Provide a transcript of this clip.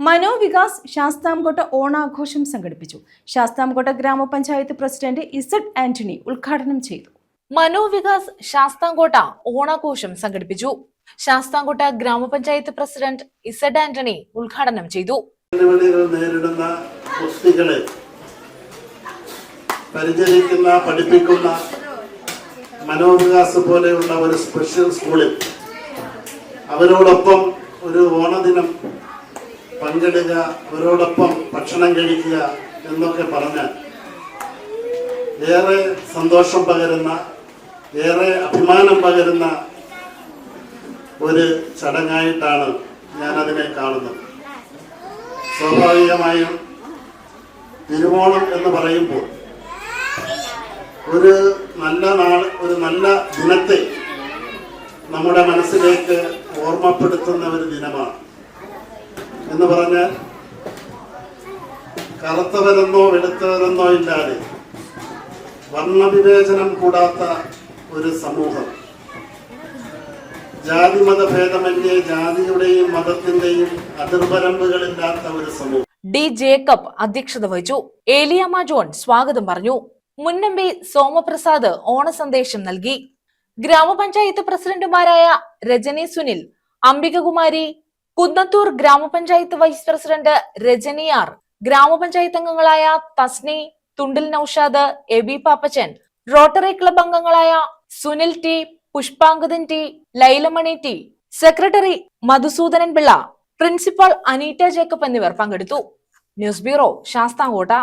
മനോവികാസ് ശാസ്താംകോട്ട ഓണാഘോഷം സംഘടിപ്പിച്ചു. ശാസ്താംകോട്ട ഗ്രാമപഞ്ചായത്ത് പ്രസിഡന്റ് ഇസഡ് ആന്റണി ഉദ്ഘാടനം ചെയ്തു. മനോവികാസ് ശാസ്താംകോട്ട ഓണാഘോഷം സംഘടിപ്പിച്ചു. ശാസ്താംകോട്ട ഗ്രാമപഞ്ചായത്ത് പ്രസിഡന്റ് ഇസഡ് ആന്റണി ഉദ്ഘാടനം ചെയ്തു. നേരിടുന്ന കുട്ടികളെ പരിചരിക്കുന്ന പഠിപ്പിക്കുന്ന മനോവികാസ് പോലെയുള്ള ഒരു സ്പെഷ്യൽ സ്കൂളിൽ അവരോടൊപ്പം ഒരു ഓണദിനം പങ്കെടുക്കുക, അവരോടൊപ്പം ഭക്ഷണം കഴിക്കുക എന്നൊക്കെ പറഞ്ഞാൽ ഏറെ സന്തോഷം പകരുന്ന, ഏറെ അഭിമാനം പകരുന്ന ഒരു ചടങ്ങായിട്ടാണ് ഞാനതിനെ കാണുന്നത്. സ്വാഭാവികമായും തിരുവോണം എന്ന് പറയുമ്പോൾ ഒരു നല്ല ദിനത്തെ നമ്മുടെ മനസ്സിലേക്ക് ഓർമ്മപ്പെടുത്തുന്ന ഒരു ദിനമാണ്. എന്ന് പറഞ്ഞാൽ കറുത്തവരെന്നോ വെളുത്തവരെന്നോ ഇല്ലാതെ വർണ്ണവിവേചനം കൂടാത്ത ഒരു സമൂഹം, ജാതിമത ഭേദമന്യേ ജാതിയുടെയും മതത്തിന്റെയും അതിർവരമ്പുകളില്ലാത്ത ഒരു സമൂഹം. ഡി ജേക്കബ് അധ്യക്ഷത വഹിച്ചു. ഏലിയാമ്മ ജോൺ സ്വാഗതം പറഞ്ഞു. മുന്നമ്പി സോമപ്രസാദ് ഓണസന്ദേശം നൽകി. ഗ്രാമപഞ്ചായത്ത് പ്രസിഡന്റുമാരായ രജനി സുനിൽ, അംബികകുമാരി, കുന്നത്തൂർ ഗ്രാമപഞ്ചായത്ത് വൈസ് പ്രസിഡന്റ് രജനി ആർ, ഗ്രാമപഞ്ചായത്ത് അംഗങ്ങളായ തസ്നി, തുണ്ടിൽ നൌഷാദ്, എബി പാപ്പച്ചൻ, റോട്ടറി ക്ലബ് അംഗങ്ങളായ Sunil T, Pushpangadan T, Lailamani T, secretary Madhusoodanan Pillai, principal Aneeta Jacob എന്നിവർ പങ്കെടുത്തു. News bureau, Sasthamkotta.